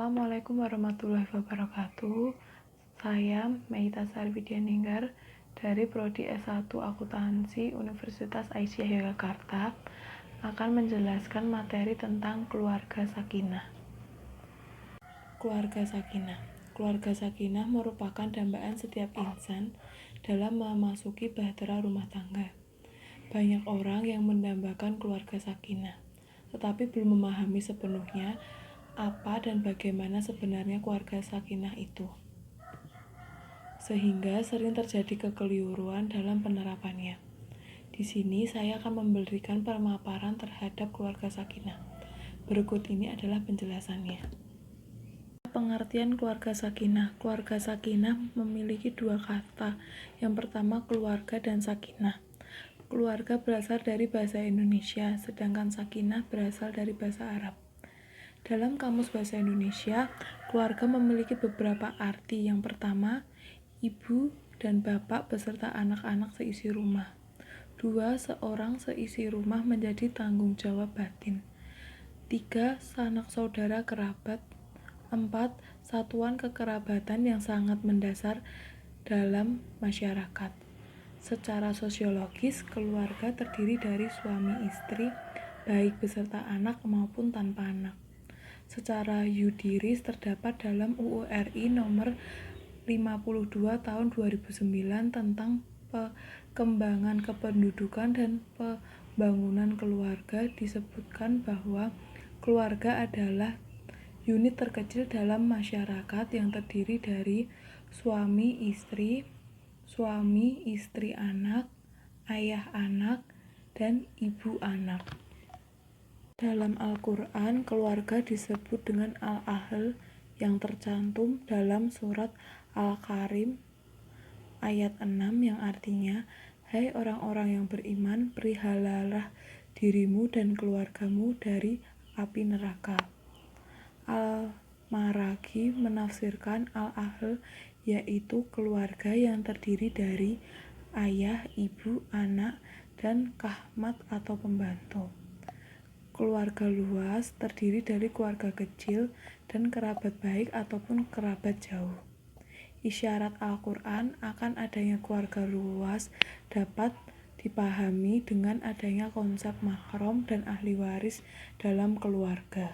Assalamualaikum warahmatullahi wabarakatuh. Saya Meita Sarwidianinggar dari Prodi S1 Akuntansi Universitas Aisyah Yogyakarta akan menjelaskan materi tentang keluarga sakinah. Keluarga sakinah. Keluarga sakinah merupakan dambaan setiap insan dalam memasuki bahtera rumah tangga. Banyak orang yang mendambakan keluarga sakinah, tetapi belum memahami sepenuhnya apa dan bagaimana sebenarnya keluarga sakinah itu, sehingga sering terjadi kekeliruan dalam penerapannya. Di sini saya akan memberikan pemaparan terhadap keluarga sakinah. Berikut ini adalah penjelasannya. Pengertian keluarga sakinah. Keluarga sakinah memiliki dua kata. Yang pertama keluarga dan sakinah. Keluarga berasal dari bahasa Indonesia, sedangkan sakinah berasal dari bahasa Arab. Dalam Kamus Bahasa Indonesia, keluarga memiliki beberapa arti. Yang pertama, ibu dan bapak beserta anak-anak seisi rumah. 2. Seorang seisi rumah menjadi tanggung jawab batin. 3. Sanak saudara kerabat. 4. Satuan kekerabatan yang sangat mendasar dalam masyarakat. Secara sosiologis, keluarga terdiri dari suami istri, baik beserta anak maupun tanpa anak. Secara yudiris terdapat dalam UU RI nomor 52 tahun 2009 tentang perkembangan kependudukan dan pembangunan keluarga. Disebutkan bahwa keluarga adalah unit terkecil dalam masyarakat yang terdiri dari suami istri anak, ayah anak, dan ibu anak. Dalam Al-Quran, keluarga disebut dengan Al-Ahl yang tercantum dalam surat Al-Karim ayat 6 yang artinya, hai orang-orang yang beriman, peliharalah dirimu dan keluargamu dari api neraka. Al-Maraghi menafsirkan Al-Ahl yaitu keluarga yang terdiri dari ayah, ibu, anak, dan kahmat atau pembantu. Keluarga luas terdiri dari keluarga kecil dan kerabat baik ataupun kerabat jauh. Isyarat Al-Quran akan adanya keluarga luas dapat dipahami dengan adanya konsep mahram dan ahli waris dalam keluarga.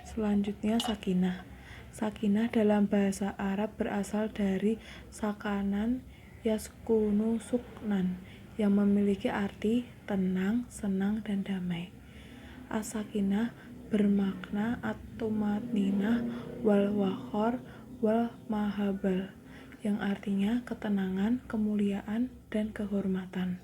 Selanjutnya sakinah. Sakinah dalam bahasa Arab berasal dari sakanan yaskunu suknan yang memiliki arti tenang, senang, dan damai. As-sakinah bermakna at-tumaninah wal waqar wal mahabal yang artinya ketenangan, kemuliaan, dan kehormatan.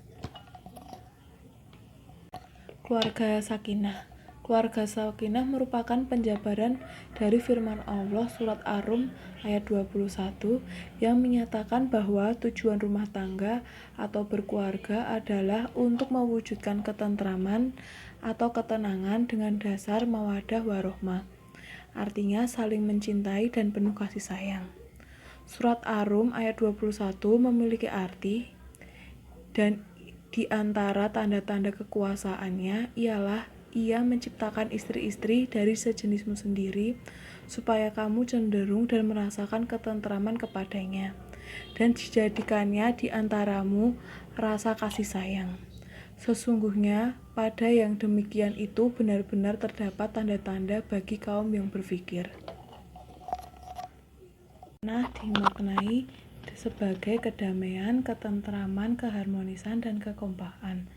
Keluarga sakinah. Keluarga sakinah merupakan penjabaran dari firman Allah surat Ar-Rum ayat 21 yang menyatakan bahwa tujuan rumah tangga atau berkeluarga adalah untuk mewujudkan ketentraman atau ketenangan dengan dasar mawaddah warohmah. Artinya saling mencintai dan penuh kasih sayang. Surat Ar-Rum ayat 21 memiliki arti dan di antara tanda-tanda kekuasaannya ialah ia menciptakan istri-istri dari sejenismu sendiri, supaya kamu cenderung dan merasakan ketentraman kepadanya, dan dijadikannya di antaramu rasa kasih sayang. Sesungguhnya pada yang demikian itu benar-benar terdapat tanda-tanda bagi kaum yang berfikir. Nah, dimaknai sebagai kedamaian, ketentraman, keharmonisan, dan kekompakan.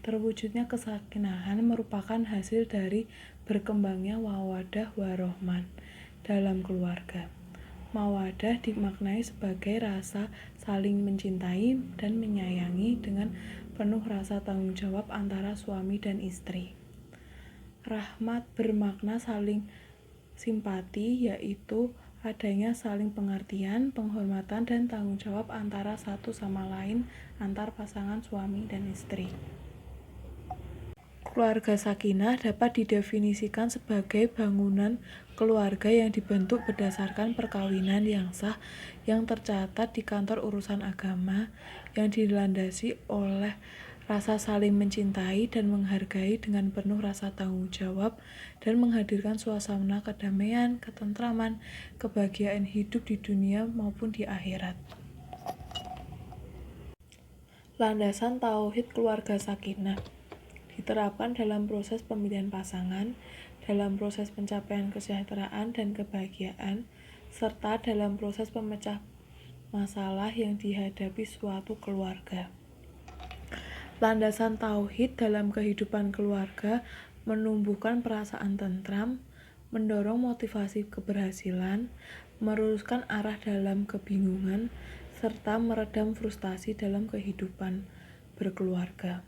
Terwujudnya kesakinahan merupakan hasil dari berkembangnya mawaddah warohman dalam keluarga. Mawaddah dimaknai sebagai rasa saling mencintai dan menyayangi dengan penuh rasa tanggung jawab antara suami dan istri. Rahmat bermakna saling simpati, yaitu adanya saling pengertian, penghormatan, dan tanggung jawab antara satu sama lain antar pasangan suami dan istri. Keluarga sakinah dapat didefinisikan sebagai bangunan keluarga yang dibentuk berdasarkan perkawinan yang sah yang tercatat di kantor urusan agama, yang dilandasi oleh rasa saling mencintai dan menghargai dengan penuh rasa tanggung jawab, dan menghadirkan suasana kedamaian, ketentraman, kebahagiaan hidup di dunia maupun di akhirat. Landasan tauhid keluarga sakinah diterapkan dalam proses pemilihan pasangan, dalam proses pencapaian kesejahteraan dan kebahagiaan, serta dalam proses pemecah masalah yang dihadapi suatu keluarga. Landasan tauhid dalam kehidupan keluarga menumbuhkan perasaan tentram, mendorong motivasi keberhasilan, meluruskan arah dalam kebingungan, serta meredam frustasi dalam kehidupan berkeluarga.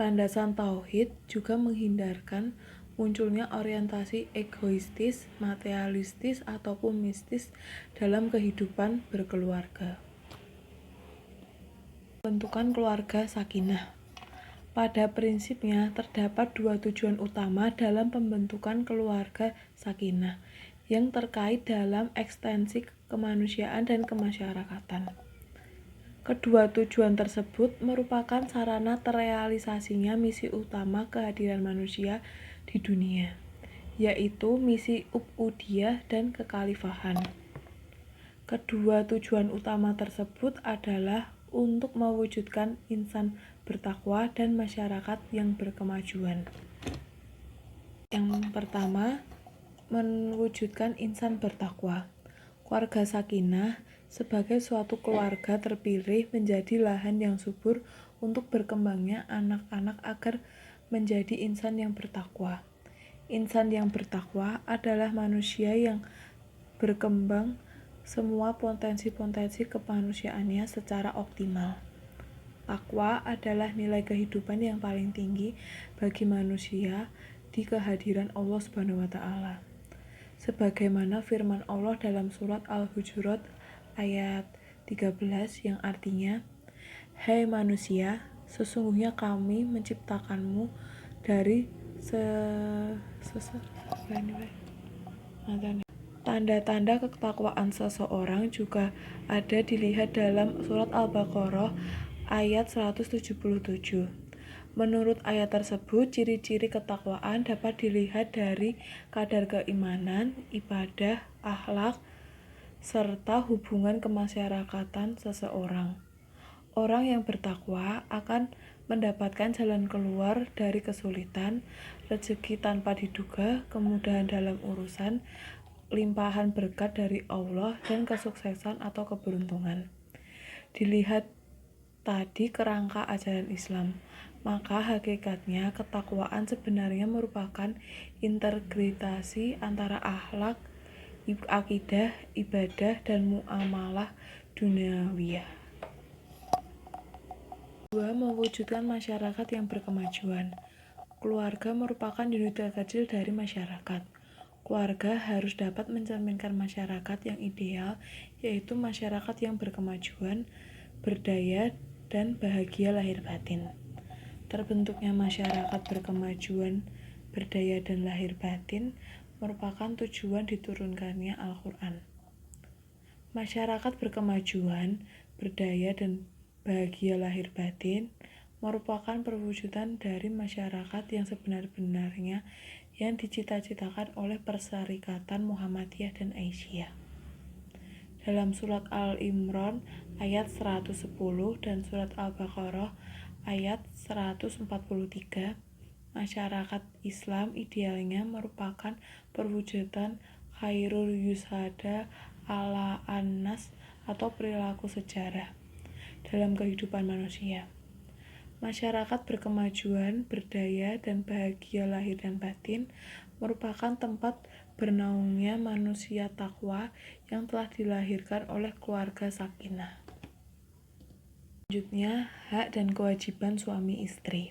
Landasan tauhid juga menghindarkan munculnya orientasi egoistis, materialistis, ataupun mistis dalam kehidupan berkeluarga. Pembentukan keluarga sakinah. Pada prinsipnya, terdapat dua tujuan utama dalam pembentukan keluarga sakinah yang terkait dalam ekstensi kemanusiaan dan kemasyarakatan. Kedua tujuan tersebut merupakan sarana terrealisasinya misi utama kehadiran manusia di dunia, yaitu misi ubudiyah dan kekhalifahan. Kedua tujuan utama tersebut adalah untuk mewujudkan insan bertakwa dan masyarakat yang berkemajuan. Yang pertama, mewujudkan insan bertakwa. Keluarga sakinah sebagai suatu keluarga terpilih menjadi lahan yang subur untuk berkembangnya anak-anak agar menjadi insan yang bertakwa. Insan yang bertakwa adalah manusia yang berkembang semua potensi-potensi kemanusiaannya secara optimal. Takwa adalah nilai kehidupan yang paling tinggi bagi manusia di kehadiran Allah Subhanahu wa Ta'ala. Sebagaimana firman Allah dalam surat Al-Hujurat ayat 13 yang artinya, "Hai manusia, sesungguhnya kami menciptakanmu dari Tanda-tanda ketakwaan seseorang juga ada dilihat dalam surat Al-Baqarah ayat 177. Menurut ayat tersebut, ciri-ciri ketakwaan dapat dilihat dari kadar keimanan, ibadah, akhlak, serta hubungan kemasyarakatan seseorang. Orang yang bertakwa akan mendapatkan jalan keluar dari kesulitan, rezeki tanpa diduga, kemudahan dalam urusan, limpahan berkat dari Allah, dan kesuksesan atau keberuntungan. Dilihat tadi kerangka ajaran Islam, maka hakikatnya ketakwaan sebenarnya merupakan integrasi antara akhlak, akidah, ibadah, dan muamalah duniawiyah. 2. Mewujudkan masyarakat yang berkemajuan. Keluarga merupakan unit terkecil dari masyarakat. Keluarga harus dapat mencerminkan masyarakat yang ideal, yaitu masyarakat yang berkemajuan, berdaya, dan bahagia lahir batin. Terbentuknya masyarakat berkemajuan, berdaya, dan lahir batin merupakan tujuan diturunkannya Al-Quran. Masyarakat berkemajuan, berdaya, dan bahagia lahir batin merupakan perwujudan dari masyarakat yang sebenar-benarnya yang dicita-citakan oleh Perserikatan Muhammadiyah dan Aisyah. Dalam surat Al-Imran ayat 110 dan surat Al-Baqarah ayat 143, masyarakat Islam idealnya merupakan perwujudan khairul yusada ala annas atau perilaku sejarah dalam kehidupan manusia. Masyarakat berkemajuan, berdaya, dan bahagia lahir dan batin merupakan tempat bernaungnya manusia takwa yang telah dilahirkan oleh keluarga sakinah. Selanjutnya, hak dan kewajiban suami istri.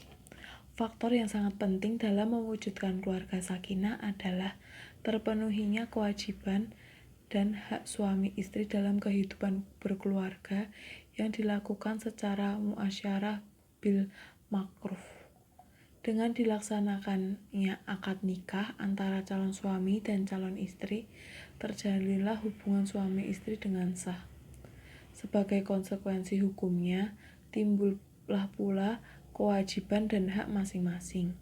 Faktor yang sangat penting dalam mewujudkan keluarga sakinah adalah terpenuhinya kewajiban dan hak suami istri dalam kehidupan berkeluarga yang dilakukan secara muasyarah bil makruf. Dengan dilaksanakannya akad nikah antara calon suami dan calon istri, terjalinlah hubungan suami istri dengan sah. Sebagai konsekuensi hukumnya, timbullah pula kewajiban dan hak masing-masing,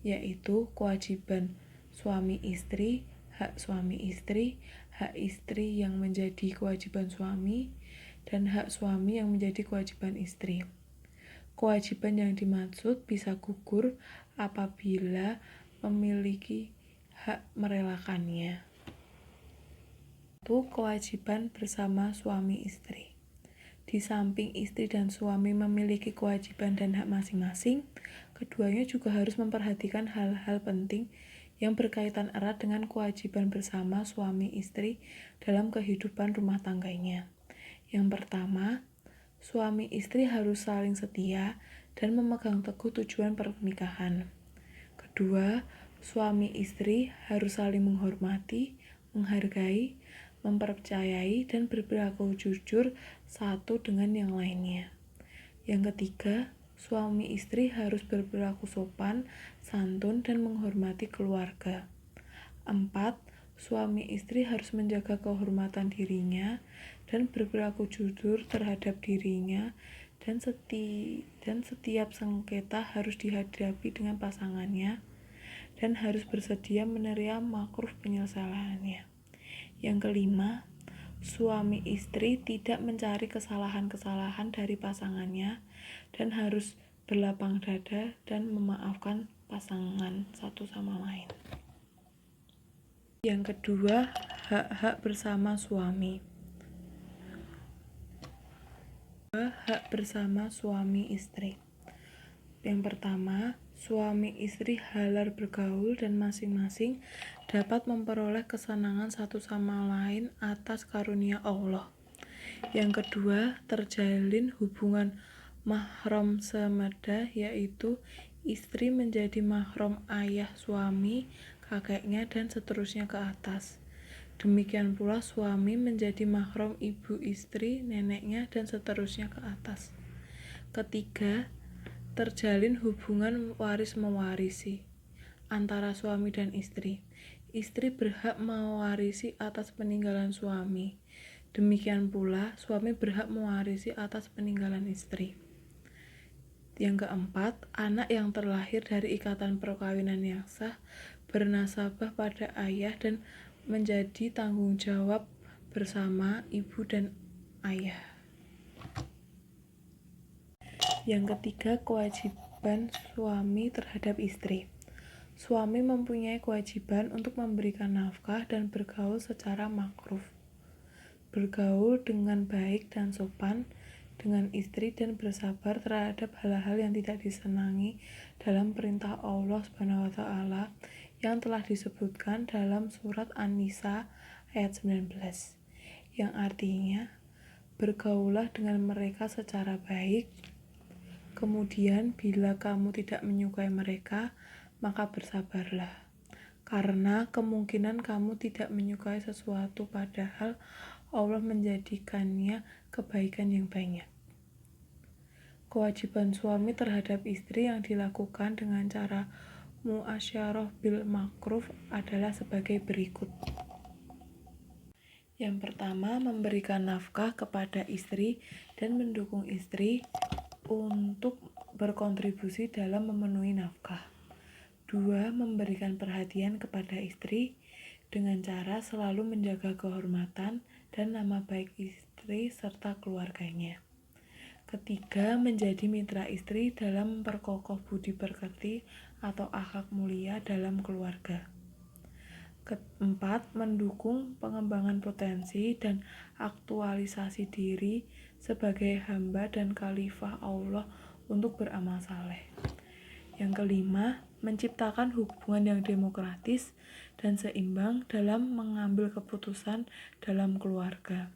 yaitu kewajiban suami istri, hak suami istri, hak istri yang menjadi kewajiban suami, dan hak suami yang menjadi kewajiban istri. Kewajiban yang dimaksud bisa gugur apabila memiliki hak merelakannya. Itu kewajiban bersama suami istri. Di samping istri dan suami memiliki kewajiban dan hak masing-masing, keduanya juga harus memperhatikan hal-hal penting yang berkaitan erat dengan kewajiban bersama suami istri dalam kehidupan rumah tangganya. Yang pertama, suami istri harus saling setia dan memegang teguh tujuan pernikahan. Kedua, suami istri harus saling menghormati, menghargai, mempercayai, dan berperilaku jujur satu dengan yang lainnya. Yang ketiga, suami istri harus berperilaku sopan, santun, dan menghormati keluarga. 4. Suami istri harus menjaga kehormatan dirinya dan berperilaku jujur terhadap dirinya, dan setiap sengketa harus dihadapi dengan pasangannya dan harus bersedia menerima makruh penyelesaiannya. Yang kelima, suami istri tidak mencari kesalahan-kesalahan dari pasangannya dan harus berlapang dada dan memaafkan pasangan satu sama lain. Yang kedua, hak-hak bersama suami. Hak bersama suami istri. Yang pertama, suami istri halal bergaul dan masing-masing dapat memperoleh kesenangan satu sama lain atas karunia Allah. Yang kedua, terjalin hubungan mahram semeda, yaitu istri menjadi mahram ayah suami, kakeknya, dan seterusnya ke atas. Demikian pula suami menjadi mahram ibu istri, neneknya, dan seterusnya ke atas. Ketiga, terjalin hubungan waris-mewarisi antara suami dan istri. Istri berhak mewarisi atas peninggalan suami. Demikian pula suami berhak mewarisi atas peninggalan istri. Yang keempat, anak yang terlahir dari ikatan perkawinan yang sah bernasabah pada ayah dan menjadi tanggung jawab bersama ibu dan ayah. Yang ketiga, kewajiban suami terhadap istri. Suami mempunyai kewajiban untuk memberikan nafkah dan bergaul secara makruf. Bergaul dengan baik dan sopan dengan istri dan bersabar terhadap hal-hal yang tidak disenangi dalam perintah Allah SWT yang telah disebutkan dalam surat An-Nisa ayat 19, yang artinya bergaulah dengan mereka secara baik. Kemudian bila kamu tidak menyukai mereka, maka bersabarlah, karena kemungkinan kamu tidak menyukai sesuatu padahal Allah menjadikannya kebaikan yang banyak. Kewajiban suami terhadap istri yang dilakukan dengan cara muasyarah bil makruf adalah sebagai berikut. Yang pertama, memberikan nafkah kepada istri dan mendukung istri untuk berkontribusi dalam memenuhi nafkah. 2. Memberikan perhatian kepada istri dengan cara selalu menjaga kehormatan dan nama baik istri serta keluarganya. Ketiga, menjadi mitra istri dalam memperkokoh budi pekerti atau akhlak mulia dalam keluarga. Keempat, mendukung pengembangan potensi dan aktualisasi diri sebagai hamba dan khalifah Allah untuk beramal saleh. Yang kelima, menciptakan hubungan yang demokratis dan seimbang dalam mengambil keputusan dalam keluarga.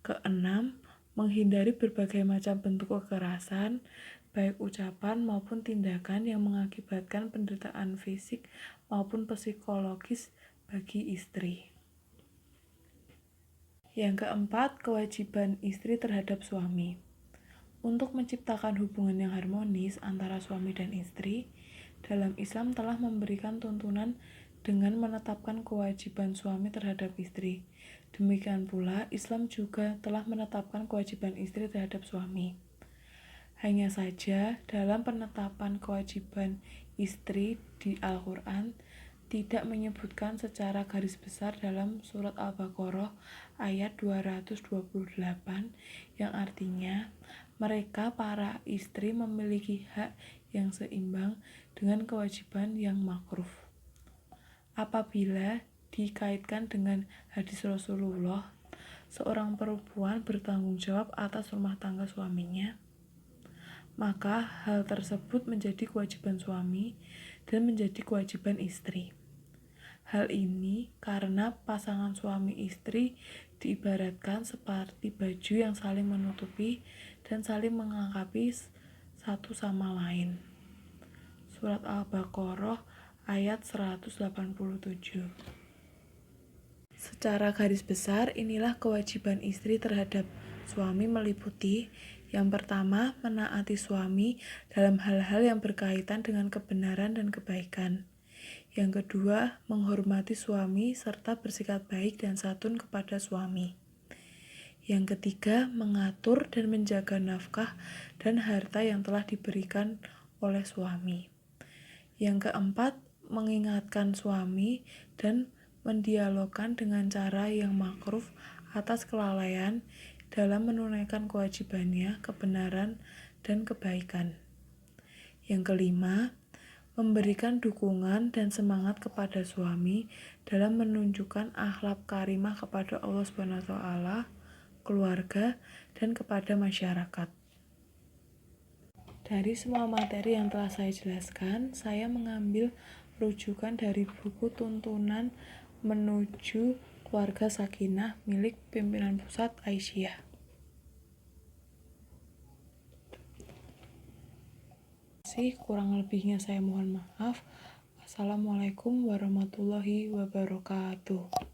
Keenam, menghindari berbagai macam bentuk kekerasan, baik ucapan maupun tindakan yang mengakibatkan penderitaan fisik maupun psikologis bagi istri. Yang keempat, kewajiban istri terhadap suami. Untuk menciptakan hubungan yang harmonis antara suami dan istri, dalam Islam telah memberikan tuntunan dengan menetapkan kewajiban suami terhadap istri. Demikian pula, Islam juga telah menetapkan kewajiban istri terhadap suami. Hanya saja dalam penetapan kewajiban istri di Al-Quran tidak menyebutkan secara garis besar dalam surat Al-Baqarah ayat 228 yang artinya mereka para istri memiliki hak yang seimbang dengan kewajiban yang makruf. Apabila dikaitkan dengan hadis Rasulullah, seorang perempuan bertanggung jawab atas rumah tangga suaminya, maka hal tersebut menjadi kewajiban suami dan menjadi kewajiban istri. Hal ini karena pasangan suami istri diibaratkan seperti baju yang saling menutupi dan saling melengkapi satu sama lain. Surat Al-Baqarah ayat 187. Secara garis besar, inilah kewajiban istri terhadap suami meliputi: yang pertama, menaati suami dalam hal-hal yang berkaitan dengan kebenaran dan kebaikan. Yang kedua, menghormati suami serta bersikap baik dan santun kepada suami. Yang ketiga, mengatur dan menjaga nafkah dan harta yang telah diberikan oleh suami. Yang keempat, mengingatkan suami dan mendialogkan dengan cara yang makruf atas kelalaian dalam menunaikan kewajibannya, kebenaran, dan kebaikan. Yang kelima, memberikan dukungan dan semangat kepada suami dalam menunjukkan akhlak karimah kepada Allah SWT, keluarga, dan kepada masyarakat. Dari semua materi yang telah saya jelaskan, saya mengambil rujukan dari buku Tuntunan Menuju Keluarga Sakinah milik Pimpinan Pusat Aisyah. Kurang lebihnya saya mohon maaf. Assalamualaikum warahmatullahi wabarakatuh.